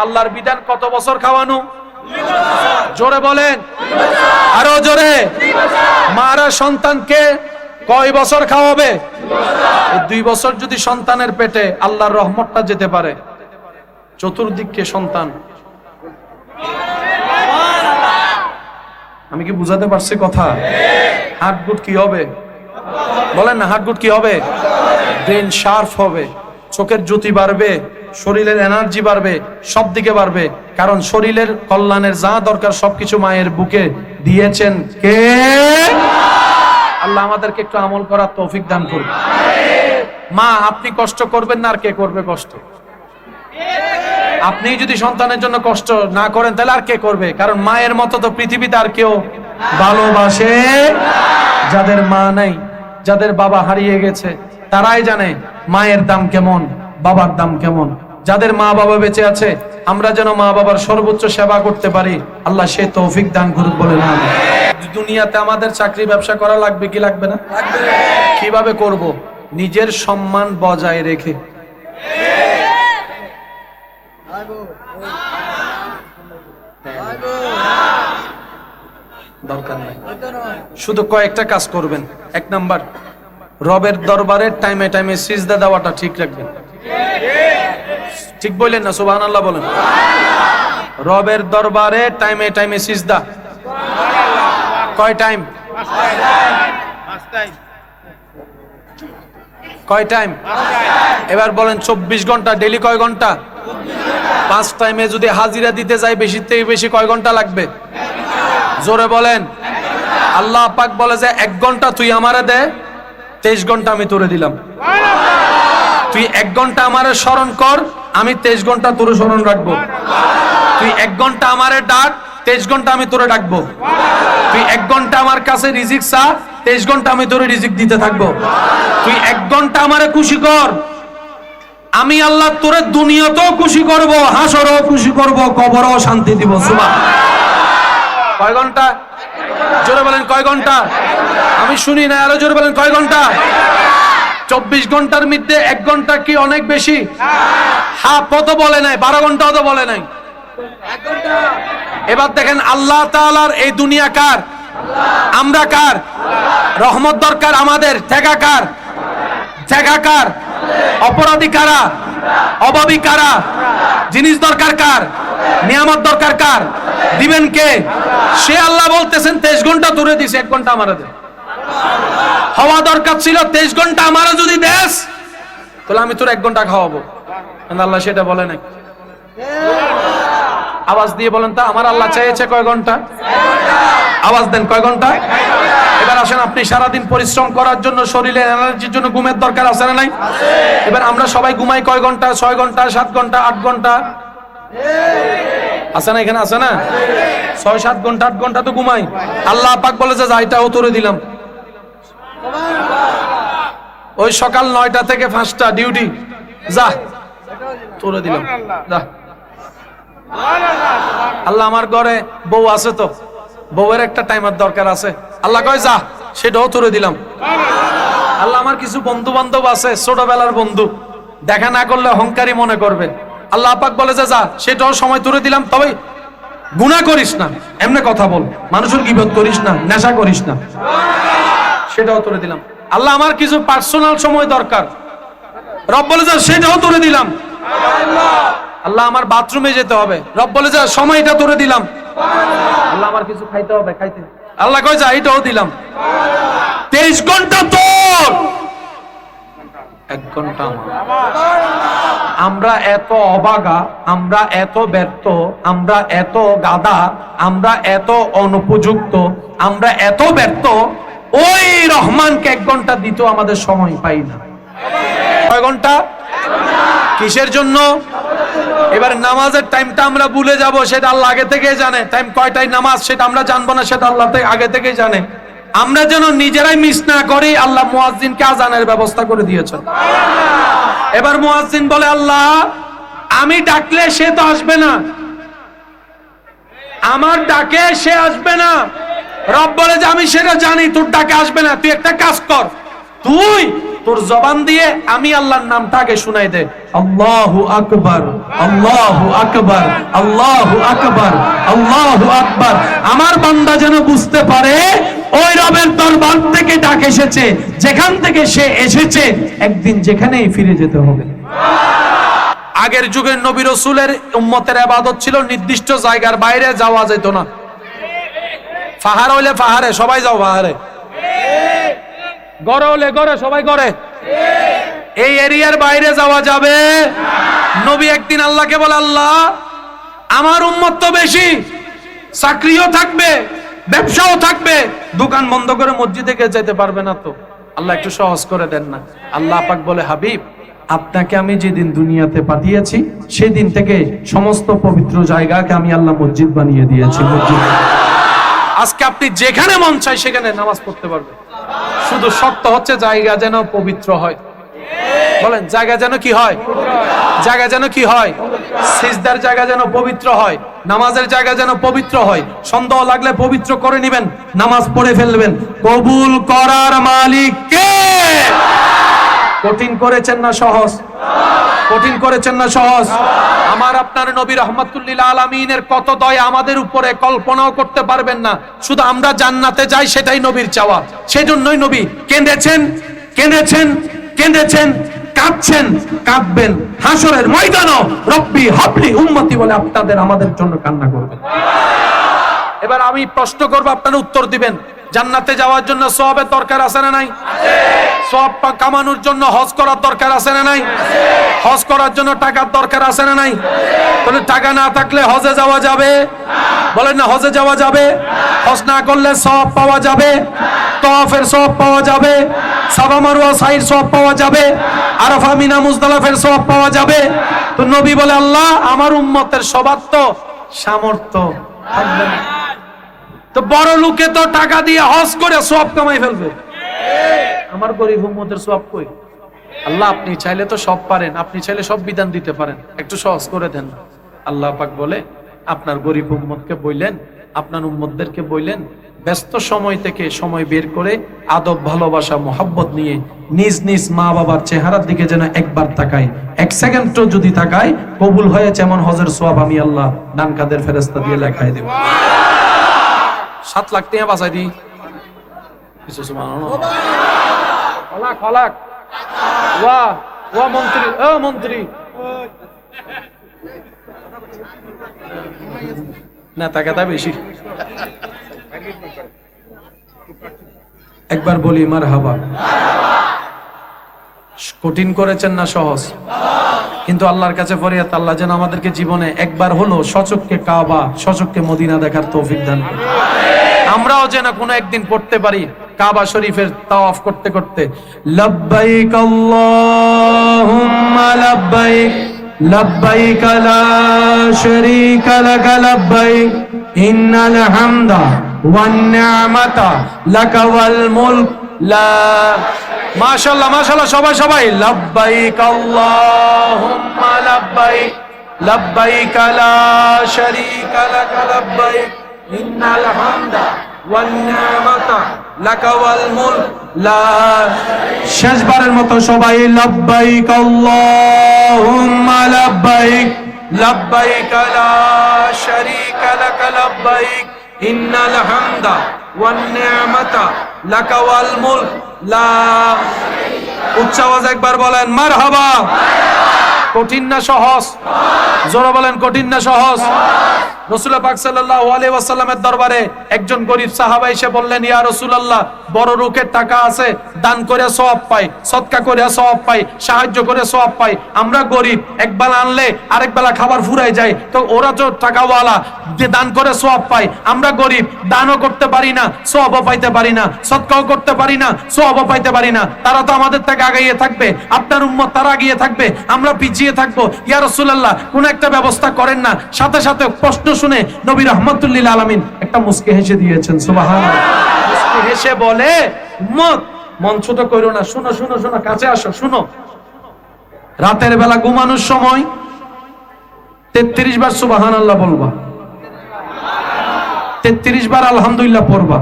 আল্লাহর বিধান কত বছর খাওয়ানো? জোরে বলেন, আরো জোরে। মারা সন্তানকে কয় বছর খাওয়াবে? 2 বছর যদি সন্তানের পেটে, আল্লাহর রহমতটা যেতে পারে চতুর্দিকে সন্তান। আমি কি বুঝাতে পারছি কথা? হার্টগুড কি হবে বলেন না? হার্টগুড কি হবে? ব্রেন শার্প হবে, চোখের জ্যোতি বাড়বে, শরীরের এনার্জি বাড়বে, সব দিকে বাড়বে। কারণ শরীরের কল্যাণের যা দরকার সবকিছু মায়ের বুকে দিয়েছেন কে? আল্লাহ আমাদেরকে একটু আমল করার তৌফিক দান করুন। মা আপনি কষ্ট করবেন না, আর কে করবে কষ্ট? আপনি যদি সন্তানের জন্য কষ্ট না করেন তাহলে আর কে করবে? কারণ মায়ের মতো তো পৃথিবীতে আর কেউ ভালোবাসে। যাদের মা নাই, যাদের বাবা হারিয়ে গেছে, তারাই জানে মায়ের দাম কেমন, বাবার দাম কেমন। যাদের মা বাবা বেঁচে আছে, আমরা যেন মা বাবার সর্বোচ্চ সেবা করতে পারি, আল্লাহ সে তৌফিক দান করুক বলে না। দুনিয়াতে আমাদের চাকরি ব্যবসা করা লাগবে কি লাগবে না? কিভাবে করব? নিজের সম্মান বজায় রেখে। দরকার নাই, শুধু কয়েকটা কাজ করবেন। 1 নাম্বার, রবের দরবারে টাইমে টাইমে সিজদা দেওয়াটা ঠিক রাখবেন। ঠিক বললেন না? সুবহানাল্লাহ বলেন। রবের দরবারে টাইমে টাইমে সিজদা। কয় টাইম? কয় টাইম? এবার বলেন 24 ঘন্টা, ডেইলি কয় ঘন্টা? 5 টাইমে যদি হাজিরা দিতে যাই, বেশি থেকে বেশি কয় ঘন্টা লাগবে? জোরে বলেন। আল্লাহ পাক বলে যে 1 ঘন্টা তুই আমারে দে, 23 ঘন্টা আমি তোরে দিলাম। তুই 1 ঘন্টা আমারে স্মরণ কর, আমি 23 ঘন্টা তোরে স্মরণ রাখবো। তুই 1 ঘন্টা আমারে ডাক, 23 ঘন্টা আমি তোরে ডাকবো। তুই 1 ঘন্টা আমার কাছে রিজিক চা, 23 ঘন্টা আমি তোরে রিজিক দিতে থাকবো। তুই 1 ঘন্টা আমারে খুশি কর, আমি আল্লাহ তোরে দুনিয়াতেও খুশি করব, হাসরেও খুশি করব, কবরেও শান্তি দিব। সুবহানাল্লাহ। কয় ঘন্টা? জোরে বলেন কয় ঘন্টা? আমি শুনি না, আরো জোরে বলেন কয় ঘন্টা? 24 ঘন্টার মধ্যে 1 ঘন্টা কি অনেক বেশি? হ্যাঁ, কত বলে নাই, 12 ঘন্টাও তো বলে নাই। এবার দেখেন, আল্লাহ তাআলার এই দুনিয়া কার? আমরা কার? রহমত দরকার আমাদের, ঠেকা কার? ঠেকা কার? অপরাধী কারা? অভাবী কারা? জিনিস দরকার কার? নিয়ামত দরকার কার? দিবেন কে? সে আল্লাহ বলতেছেন 23 ঘন্টা দূরে দিছে, 1 ঘন্টা আমারে দে। হওয়া দরকার ছিল 23 ঘন্টা আমারে যদি দেস, তাহলে আমি তোর 1 ঘন্টা খাওয়াবো। আল্লাহ সেটা বলে নাই। আওয়াজ দিয়ে বলেন তো, আমার আল্লাহ চেয়েছে কয় ঘন্টা? আওয়াজ দেন, কয় ঘন্টা? এবার আসেন, আপনি সারাদিন পরিশ্রম করার জন্য, শরীরের এনার্জির জন্য ঘুমের দরকার আছে না নাই? এবার আমরা সবাই ঘুমাই কয় ঘন্টা? 6 ঘন্টা, 7 ঘন্টা, 8 ঘন্টা। আছে না? এখানে আছে না? 6-7 ঘন্টা 8 ঘন্টা তো ঘুমাই। আল্লাহ পাক বলে যে এটাও তোরে দিলাম। ওই সকাল 9টা থেকে 5টা ডিউটি, যা তোরে দিলাম, যা। আল্লাহ আমার ঘরে বউ আছে তো, বউয়ের একটা টাইমের দরকার আছে, আল্লাহ কয় যা, সেটাও তোরে দিলাম। আল্লাহ আমার কিছু বন্ধু বান্ধব আছে, ছোটবেলার বন্ধু, দেখা না করলে অহংকারী মনে করবে, আল্লাহ পাক বলে যে যা, সেটাও সময় তোরে দিলাম। তবে গুনাহ করিস না, এমনি কথা বল, মানুষের গীবত করিস না, নেশা করিস না, সেটাও তোরে দিলাম। আল্লাহ আমার কিছু পার্সোনাল সময় দরকার, রব বলে যা, সেটাও তোরে দিলাম। আল্লাহ আমার বাথরুমে যেতে হবে, রব বলে যা, সময়টা তোরে দিলাম। আল্লাহ আমার কিছু খাইতে হবে, খাইতে, আল্লাহ কয় যা, এটাও দিলাম। 23 ঘন্টা তোর, 1 ঘন্টা আমার। আমরা এত অবাগা, আমরা এত ব্যর্থ, আমরা এত গাধা, আমরা এত অনুপযুক্ত, আমরা এত ব্যর্থ, ওই রহমানকে 1 ঘন্টা দিত আমাদের সময় পাই না। কয় ঘন্টা? কিসের জন্য? এবার নামাজের টাইমটা আমরা ভুলে যাব, সেটা আল্লাহ আগে থেকেই জানে। টাইম কয়টায় নামাজ সেটা আমরা জানবো না, সেটা আল্লাহ আগে থেকেই জানে। আমরা যেন নিজেরাই মিস না করি, আল্লাহ মুয়াজ্জিনকে আজানের ব্যবস্থা করে দিয়েছেন। এবার মুয়াজ্জিন বলে, আল্লাহ আমি ডাকলে সে তো আসবে না, আমার ডাকে সে আসবে না। রব বলে যে আমি সেটা জানি, তোর ডাকে আসবে না, তুই একটা কাজ কর, তুই তোর জবান দিয়ে আমি আল্লাহর নামটা আগে শুনাই দে, আল্লাহু আকবার, আল্লাহু আকবার, আল্লাহু আকবার, আল্লাহু আকবার। আমার বান্দা যেন বুঝতে পারে ওই রবের দরবার থেকে ডাক এসেছে, যেখান থেকে সে এসেছে একদিন যেখানেই ফিরে যেতে হবে। আগের যুগের নবী রাসূলের উম্মতের ইবাদত ছিল নির্দিষ্ট জায়গার বাইরে যাওয়া যেত না। পাহাড় হইলে পাহাড়ে, সবাই যাও পাহাড়ে, গড়ে হলে গড়ে, সবাই গড়ে, এই এরিয়ার বাইরে যাওয়া যাবে। নবী একদিন আল্লাহকে বলে, আল্লাহ আমার উম্মত তো বেশি, চাকরিও থাকবে, ব্যবসাও থাকবে, দোকান বন্ধ করে মসজিদে কে যেতে পারবে না, তো আল্লাহ একটু সহজ করে দেন না। আল্লাহ পাক বলে, হাবিব আপনাকে আমি যেদিন দুনিয়াতে পাঠিয়েছি সেদিন থেকে সমস্ত পবিত্র জায়গাকে আমি আল্লাহ মসজিদ বানিয়ে দিয়েছি। মসজিদ আজকে আপনি যেখানে মন চাই সেখানে নামাজ পড়তে পারবেন, শুধু শর্ত হচ্ছে জায়গা যেন পবিত্র হয়। বলেন জায়গা যেন কি হয়? জায়গা যেন কি হয়? সিজদার জায়গা যেন পবিত্র হয়, নামাজের জায়গা যেন পবিত্র হয়। সন্দেহ লাগলে পবিত্র করে নেবেন, নামাজ পড়ে ফেলবেন। কবুল করার মালিক কে? কঠিন করেছেন না সহজ? কঠিন করেছেন না সহজ? আমার আপনার নবী রাহমাতুল লিল আলামিনের কত দয়া আমাদের উপরে কল্পনাও করতে পারবেন না। শুধু আমরা জান্নাতে যাই সেটাই নবীর চাওয়া। সেজন্যই নবী কেঁদেছেন, কেঁদেছেন, কেঁদেছেন, কাঁদছেন, কাঁদবেন। হাসরের ময়দানও রব্বি হাবলি উম্মতি বলে আপনাদের আমাদের জন্য কান্না করবেন। এবার আমি প্রশ্ন করব, আপনারা উত্তর দিবেন। জান্নাতে যাওয়ার জন্য সওয়াবের দরকার আছে না নাই? সওয়াব কামানোর জন্য হজ করার দরকার আছে না নাই? হজ করার জন্য টাকার দরকার আছে না নাই? তাহলে টাকা না থাকলে হজে যাওয়া যাবে? বলেন না, হজে যাওয়া যাবে? হজ না করলে সওয়াব পাওয়া যাবে? তাওয়াফের সওয়াব পাওয়া যাবে? সাফা মারওয়া সাইর সওয়াব পাওয়া যাবে? আরাফা মিনা মুজদালিফার সওয়াব পাওয়া যাবে? তো নবী বলে, আল্লাহ আমার উম্মতের সবার তো সামর্থ্য থাকবে না, তো বড় লোকে তো টাকা দিয়ে হজ করে সওয়াব কামাই ফেলবে, আমার গরিব উম্মতের সওয়াব কই? আল্লাহ আপনি চাইলে তো সব পারেন, আপনি চাইলে সব বিধান দিতে পারেন, একটু সহজ করে দেন। আল্লাহ পাক বলে, আপনার গরিব উম্মতকে বললেন, আপনার উম্মতদেরকে বললেন, ব্যস্ত সময় থেকে সময় বের করে আদব, ভালোবাসা, মোহাব্বত নিয়ে নিজ নিজ মা বাবার চেহারার দিকে যেন একবার তাকায়, 1 সেকেন্ডও যদি তাকায়, কবুল হয়েছে এমন হজের সওয়াব আমি আল্লাহ ডান কাঁধের ফেরেশতা দিয়ে লেখায় দেব। 7 লাখ টাকা বাঁচাই দিই কিছু। সুবহানাল্লাহ, খলাক ওয়া ওয়া মন্ত্রী, ও মন্ত্রী না, টাকাটা বেশি। একবার বলি মারহাবা। কঠিন করেছেন না সহজ? কিন্তু আল্লাহর কাছে ফরিয়াদ, আল্লাহ যেন আমাদেরকে জীবনে একবার হলো সচক্ষে কাবা, সচক্ষে মদিনা দেখার তৌফিক দান করেন। আমরাও যেন কোনো একদিন পড়তে পারি কাবা শরীফের তাওয়াফ করতে করতে, লব্বাইক আল্লাহুম্মা লব্বাইক لبيك لا شريك لك لبيك إن الحمد والنعمة لك والملك لا মাশাআল্লাহ মাশাআল্লাহ সবাই সবাই লব্বাইক আল্লাহুম্মা লব্বাইক লব্বাইক লা শারীকা লাক লব্বাইক ইন্নাল হামদা ওয়ান নি'মাতা লাক ওয়াল মুলক লা শেষবারের মতো সবাই লব্বাইক আল্লাহুম্মা লব্বাইক লব্বাইক লা শারীকা লাক লব্বাইক ইন্নাল হামদা ওয়ান নি'মাতা লাক ওয়াল মুলক লা উচ্চ আওয়াজ একবার বলেন মারহাবা। কঠিন না সহজ? জোরে বলেন কঠিন না সহজ? রাসূলুল্লাহ পাক সাল্লাল্লাহু আলাইহি ওয়াসাল্লামের দরবারে একজন গরীব সাহাবা এসে বললেন, ইয়া রাসূলুল্লাহ, বড় লোকের টাকা আছে, দান করে সওয়াব পাই, সদকা করে সওয়াব পাই, সাহায্য করে সওয়াব পাই। আমরা গরীব, একবেলা আনলে আরেক বেলা খাবার ফুরাই যায়, তো ওরা তো টাকাওয়ালা, যে দান করে সওয়াব পাই। আমরা গরীব, দানও করতে পারি না, সওয়াবও পাইতে পারি না, সদকাও করতে পারি না, সওয়াবও পাইতে পারি না। তারা তো আমাদের থেকে আগিয়ে থাকবে, আপনার উম্মত তারা আগিয়ে থাকবে, আমরা পিছিয়ে থাকবো। ইয়া রাসূলুল্লাহ, কোন একটা ব্যবস্থা করেন না। সাথে সাথে প্রশ্ন শুনে নবী রাহমাতুল লিল আলামিন একটা মুস্কি হেসে দিয়েছেন। সুবহানাল্লাহ। মুস্কি হেসে বলে, উম্মত মন ছোট কইরো না, শুনো শুনো শুনো, কাছে আসো, শুনো। রাতের বেলা ঘুমানোর সময় 33 বার সুবহানাল্লাহ বলবা, 33 বার আলহামদুলিল্লাহ পড়বা,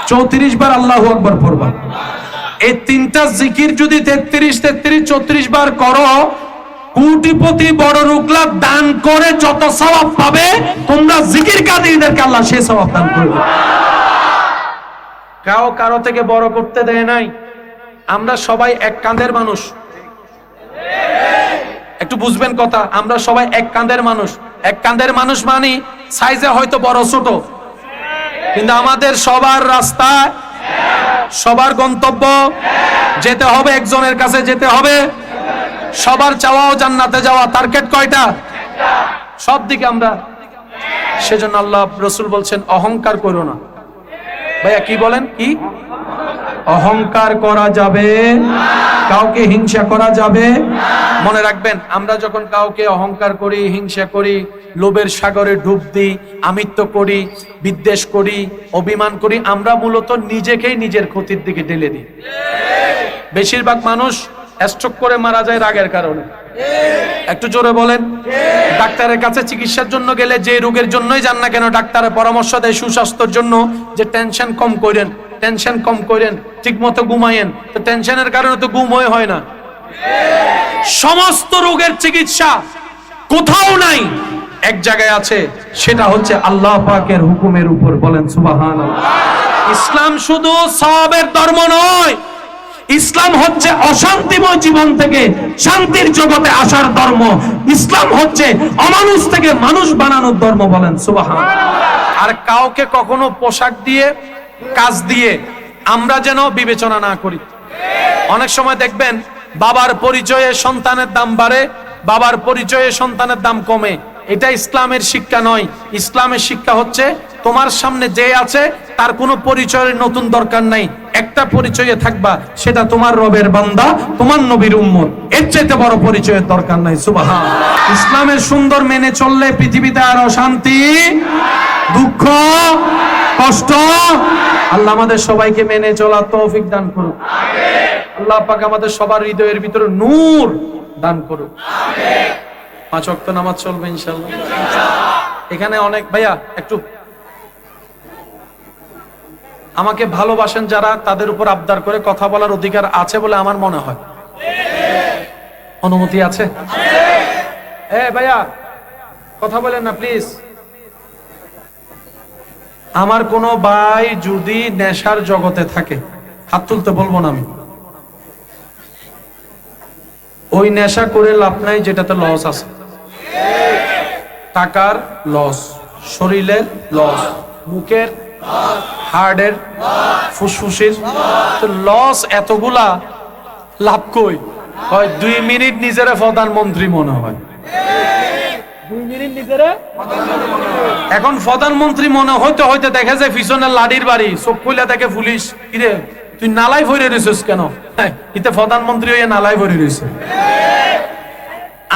34 বার আল্লাহু আকবার পড়বা। এই তিনটা জিকির যদি 33 33 34 বার করো, কোটিপতি বড় লোকরা দান করে যত সওয়াব পাবে, তোমরা জিকির কারীদেরকে আল্লাহ সেই সওয়াব দান করবে। কাও কারো থেকে বড় করতে দেয় নাই। আমরা সবাই এক কাঁধের মানুষ, একটু বুঝবেন কথা। আমরা সবাই এক কাঁধের মানুষ। এক কাঁধের মানুষ মানে সাইজে হয়তো বড় ছোট, কিন্তু আমাদের সবার রাস্তা, সবার গন্তব্য যেতে হবে, একজনের কাছে যেতে হবে। সবার চাওয়াও জান্নাতে যাওয়া। টার্গেট কয়টা? সব দিকে আমরা। সেজন্য আল্লাহ রাসূল বলছেন, অহংকার করো না। ভাইয়া কি বলেন? কি অহংকার করা যাবে? কাউকে হিংসা করা যাবে? মনে রাখবেন, আমরা যখন কাউকে অহংকার করি, হিংসা করি, লোভের সাগরে ডুব দিই, আমিত্ব করি, বিদ্বেষ করি, অভিমান করি, আমরা মূলত নিজেকেই নিজের ক্ষতির দিকে ঠেলে দিই। বেশিরভাগ মানুষ স্ট্রোক করে মারা যায় রাগের কারণে। একটু জোরে বলেন। ডাক্তারের কাছে চিকিৎসার জন্য গেলে যে রোগের জন্যই যান না কেন, ডাক্তারের পরামর্শ দেয় সুস্বাস্থ্যের জন্য, যে টেনশন কম করেন, টেনশন কম করেন, ঠিক মতো ঘুমায়েন। তো টেনশনের কারণে তো ঘুম হয় না। সমস্ত রোগের চিকিৎসা কোথাও নাই, এক জায়গায় আছে, সেটা হচ্ছে আল্লাহ পাকের হুকুমের উপর। বলেন সুবহানাল্লাহ। ইসলাম শুধু সওয়াবের ধর্ম নয়, ইসলাম হচ্ছে অশান্তিময় জীবন থেকে শান্তির জগতে আসার ধর্ম। ইসলাম হচ্ছে অমানুষ থেকে মানুষ বানানোর ধর্ম। বলেন সুবহানাল্লাহ। আর কাউকে কখনো পোশাক দিয়ে, কাজ দিয়ে আমরা যেন বিবেচনা না করি। অনেক সময় দেখবেন বাবার পরিচয়ে সন্তানের দাম বাড়ে, বাবার পরিচয়ে সন্তানের দাম কমে। এটা ইসলামের শিক্ষা নয়। ইসলামের শিক্ষা হচ্ছে, তোমার সামনে যে আছে তার কোনো পরিচয়ের নতুন দরকার নাই, একটা পরিচয়ে থাকবা, সেটা তোমার রবের বান্দা, তোমার নবীর উম্মত। এর চাইতে বড় পরিচয়ের দরকার নাই। সুবহানাল্লাহ। ইসলামের সুন্দর মেনে চললে পৃথিবীতে আর অশান্তি, দুঃখ, কষ্ট। আল্লাহ আমাদের সবাইকে মেনে চলার তৌফিক দান করুন। আল্লাহ পাক আমাদের সবার হৃদয়ের ভিতরে নূর দান করুন। 5 ওয়াক্ত নামাজ চলবে ইনশাআল্লাহ। এখানে অনেক ভাইয়া একটু আমাকে ভালোবাসেন যারা, তাদের উপর আবদার করে কথা বলার অধিকার আছে বলে আমার মনে হয়। অনুমতি আছে? ভাইয়া কথা বলেন না প্লিজ। আমার কোনো ভাই যদি নেশার জগতে থাকে, হাত তুলতে বলবো না আমি। ওই নেশা করে লাভ নাই, যেটাতে লস আছে। টাকার লস, শরীরের লস, মুখের, হার্টের, ফুসফুসের লস। এতগুলা লাভ কই? 2 মিনিট নিজের প্রধানমন্ত্রী মনে হয়। 2 মিনিট নিজের এখন প্রধানমন্ত্রী মনে হইতে হইতে দেখা যায় পিছনে লাডির বাড়ি, চোখ খুলে দেখে পুলিশ। কিরে তুই নালাই ভরে রয়েছিস কেন? ইতে প্রধানমন্ত্রী হয়ে নালাই ভরে রয়েছে।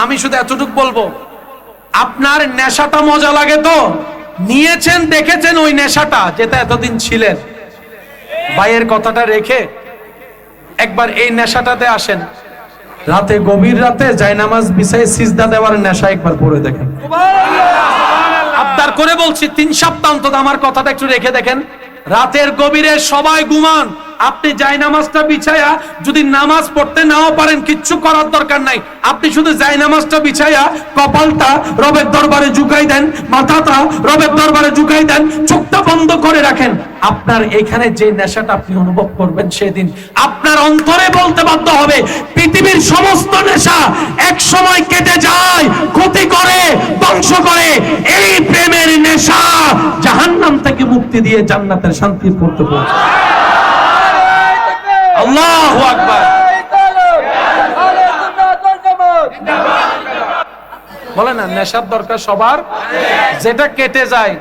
আমি শুধু এতটুকু বলবো, আপনার নেশাটা মজা লাগে তো নিয়েছেন, দেখেছেন ওই নেশাটা যেটা এতদিন ছিলেন, ভাইয়ের কথাটা রেখে একবার এই নেশাটাতে আসেন। রাতে, গভীর রাতে জায়নামাজ বিছায় সিজদা দেওয়ার নেশা একবার পড়ে দেখেন। আবদার করে বলছি, 3 সপ্তাহ অন্তত আমার কথাটা একটু রেখে দেখেন। রাতের গভীরে সবাই ঘুমান, আপনি জায়নামাজটা বিছায়া যদি নামাজ পড়তে নাও পারেন কিচ্ছু করার দরকার নাই, আপনি শুধু জায়নামাজটা বিছায়া কপালটা রবের দরবারে ঝুঁকাই দেন, মাথাটা রবের দরবারে ঝুঁকাই দেন, চোখটা বন্ধ করে রাখেন। আপনার এখানে যে নেশাটা আপনি অনুভব করবেন, সেদিন আপনার অন্তরে বলতে বাধ্য হবে, পৃথিবীর সমস্ত নেশা এক সময় কেটে যায়, ক্ষতি করে, ধ্বংস করে, এই প্রেমের নেশা জাহান্নাম থেকে মুক্তি দিয়ে জান্নাতের শান্তির পথে পৌঁছায়। আল্লাহু আকবার। বলে না নেশার দরকার সবার, যেটা কেটে যায়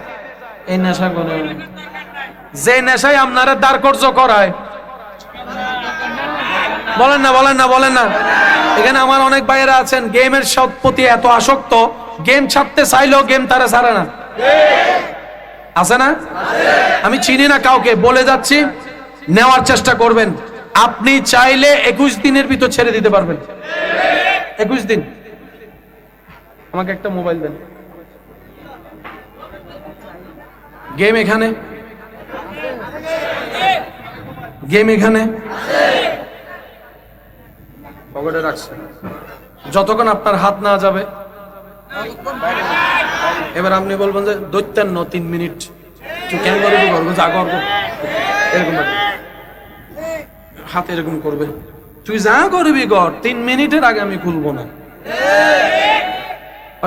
এই নেশা করে, যে নেশায় আপনারা দাঁড়কর্য করায়। বলেন না, বলেন না, বলেন না। এখানে আমার অনেক ভাইয়েরা আছেন গেমের প্রতি এত আসক্ত, গেম ছাড়তে চাইলেও গেম তারা ছাড়ে না, আছে না? আমি চিনি না কাউকে, বলে যাচ্ছি নেওয়ার চেষ্টা করবেন। আপনি চাইলে 21 দিনের ভিতর ছেড়ে দিতে পারবেন। 21 দিন। আমাকে একটা মোবাইল দেন। গেম এখানে, গেম এখানে পকেটে রাখছে, যতক্ষণ আপনার হাত না যাবে। এবার আপনি বলবেন যে দৈত্যান্ন 3 মিনিট কেন করবো, করবো যা করবো, এরকম হাতে এরকম করবে, তুই যা করবি কর, 3 মিনিটের আগে আমি খুলবো না।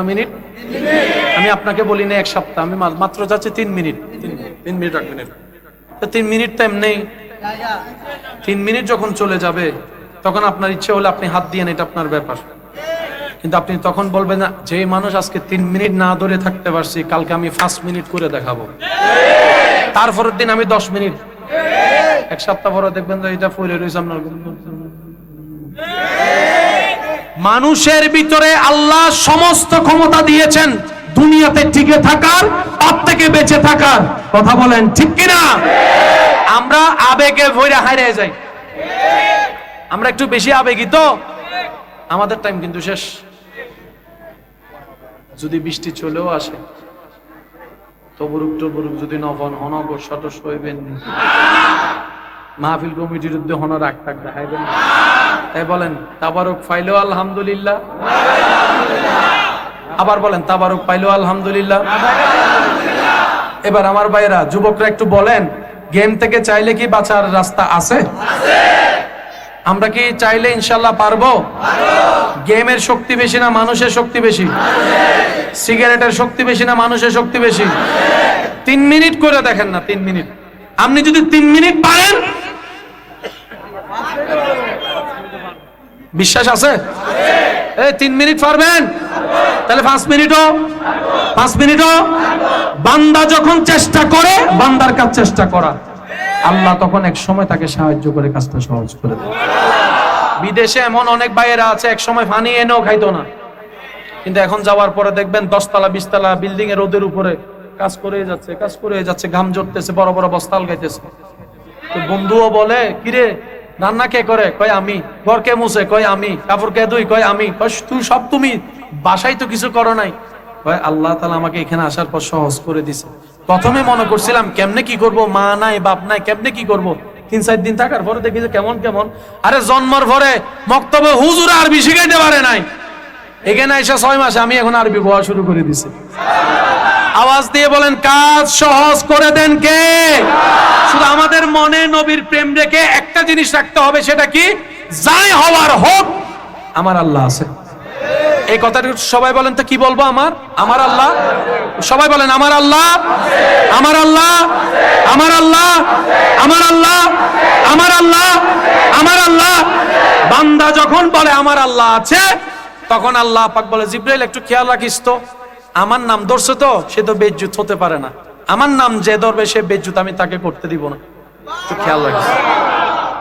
মিনিট আমি আপনাকে বলি না 1 সপ্তাহ, আমি মাত্র যাচ্ছি 3 মিনিট। 3 মিনিট রাখবেন, 3 মিনিট টাইম নেই। 3 মিনিট যখন চলে যাবে তখন আপনার ইচ্ছে হলে আপনি হাত দিয়ে, এটা আপনার ব্যাপার। কিন্তু আপনি তখন বলবেন না, যে মানুষ আজকে 3 মিনিট না ধরে থাকতে পারছি, কালকে আমি 5 মিনিট করে দেখাবো, তারপরের দিন আমি 10 মিনিট। 1 সপ্তাহ পরে দেখবেন যে এটা ফুলে রয়েছে আপনার। মানুষের ভিতরে আল্লাহ সমস্ত ক্ষমতা দিয়েছেন দুনিয়াতে টিকে থাকার, পাপ থেকে বেঁচে থাকার। কথা বলেন ঠিক কিনা? আমরা আবেগে ভরে হারিয়ে যাই, আমরা একটু বেশি আবেগী তো, আমাদের টাইম কিন্তু শেষ। যদি বৃষ্টি চলেও আসে, তবরুক টবরুক যদি নফন হনক সটস হইবেন, মাহফিল কমিটির উদ্যোগ হন রাগ থাক দেখাইবেন। তাই বলেন তাবারুক পাইলো আলহামদুলিল্লাহ, আবার বলেন তাবারুক পাইলো আলহামদুলিল্লাহ। এবার আমার ভাইয়েরা, যুবকরা একটু বলেন, গেম থেকে চাইলে কি বাঁচার রাস্তা আছে? আমরা কি চাইলে ইনশাল্লাহ পারবো? গেমের শক্তি বেশি না মানুষের শক্তি বেশি? সিগারেটের শক্তি বেশি না মানুষের শক্তি বেশি? 3 মিনিট করে দেখেন না, 3 মিনিট। আপনি যদি 3 মিনিট পারেন, বিশ্বাস আছে? 3 মিনিট পারবেন, তাহলে 5 মিনিটও, 5 মিনিটও। বান্দা যখন চেষ্টা করে, বান্দার কাজ চেষ্টা করা, আল্লাহ তখন এক সময় তাকে সাহায্য করে কাজটা সহজ করে দেয়। বিদেশে এমন অনেক ভাইয়েরা আছে, এক সময় পানি এনেও খাইতো না, কিন্তু এখন যাওয়ার পরে দেখবেন 10 তলা 20 তলা বিল্ডিং এর রোদের উপরে কাজ করে যাচ্ছে, কাজ করে যাচ্ছে, ঘাম ঝরতেছে, বড় বড় বস্তাল গাইতেছে। তো বন্ধুও বলে, কিরে রান্না কে করে? কয় আমি। ঘর কে মুছে? কয় আমি। কাপড় কে ধুই? কয় আমি। তুই সব তুমি, বাসায় তো কিছু করো নাই। কয় আল্লাহ তাআলা আমাকে এখানে আসার পর সহজ করে দিছে। প্রথমে মনে করছিলাম কেমনে কি করব, মা নাই বাপ নাই, কেমনে কি করব। 3-4 দিন থাকার পরে দেখি যে কেমন কেমন। আরে জন্মের পরে মক্তবে হুজুর আরবি শিখাইতে পারে নাই, এখানে এসে 6 মাসে আমি এখন আরবি পড়া শুরু করে দিছি। আওয়াজ দিয়ে বলেন, কাজ সহজ করে দেন কে? শুধু আমাদের মনে নবীর প্রেম রেখে একটা জিনিস রাখতে হবে, সেটা কি? যাই হওয়ার হোক, আমার আল্লাহ আছে। এই কথাটা সবাই বলেন তো, কি বলবো? আমার আল্লাহ। সবাই বলেন, আমার আল্লাহ, আমার আল্লাহ, আমার আল্লাহ, আমার আল্লাহ, আমার আল্লাহ, আমার আল্লাহ। বান্দা যখন বলে আমার আল্লাহ আছে, তখন আল্লাহ পাক বলে, জিবরাইল একটু খেয়াল রাখিস তো, আমার নাম ধরছে তো, সে তো বেজ্জুত হতে পারে না। আমার নাম যে ধরবে সে বেজ্জুত আমি তাকে করতে দিব না, একটু খেয়াল রাখিস।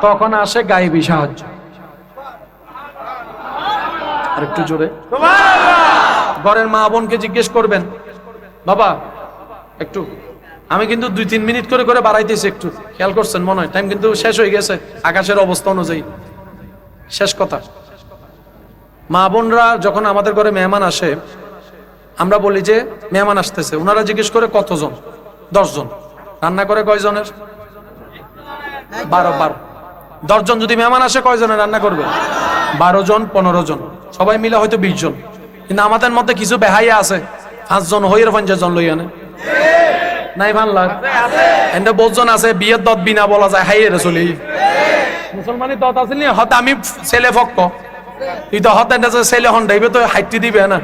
তখন আসে গায়েবী সাহায্য। আর একটু জোরে। ঘরের মা বোনকে জিজ্ঞেস করবেন, বাবা একটু, আমি কিন্তু 2-3 মিনিট করে করে বাড়াইতেছি, একটু খেয়াল করছেন মনে হয়, টাইম কিন্তু শেষ হয়ে গেছে আকাশের অবস্থা অনুযায়ী। শেষ কথা, মা বোনরা যখন আমাদের ঘরে মেহমান আসে, আমরা বলি যে মেহমান আসতেছে, ওনারা জিজ্ঞেস করে কতজন? 10 জন। রান্না করে কয়জনের? 12। 10 জন যদি মেহমান আসে কয়জনের রান্না করবে? 12 জন 15 জন, সবাই মিলে হয়তো 20 জন। কিন্তু আমাদের মধ্যে কিছু বেহাইয়া আছে, 5 জন হইয়ের 50 জন লই আনে নাই ভাল্লা। এন্ড 50 জন আছে বিয়ের দত বিনা বলা যায় হাইয়ের চলি। মুসলমানি দত আছে নি, হতে আমি ছেলে ফক্ক, তুই তো হতে ছেলে হন্ডাইবে তো হাইটি দিবে না,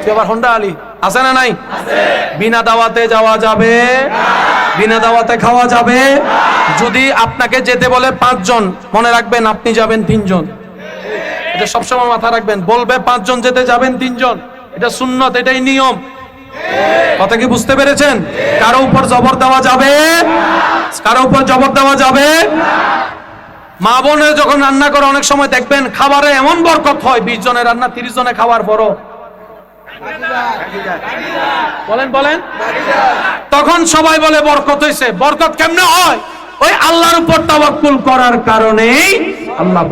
তুই আবার হন্ডা আলি আছে না নাই? বিনা দাওয়াতে যাওয়া যাবে, বিনা দাওয়াতে খাওয়া যাবে। যদি আপনাকে যেতে বলে 5 জন, মনে রাখবেন আপনি যাবেন 3 জন। এটা সবসময় মাথা রাখবেন, বলবে 5 জন যেতে যাবেন 3 জন, এটা সুন্নত, এটাই নিয়ম। কথা কি বুঝতে পেরেছেন? কারো উপর জবর দেওয়া যাবে, কারো উপর জবর দেওয়া যাবে। মা বোনের যখন রান্না করে অনেক সময় দেখবেন খাবারে এমন বরকত হয়, 20 জনের রান্না 30 জনে খাওয়ার পরও বলেন তখন সবাই বলে বরকত হয়েছে। বরকত কেমনে হয়? ওই আল্লাহর উপর তাওয়াক্কুল করার কারণেই আল্লাহ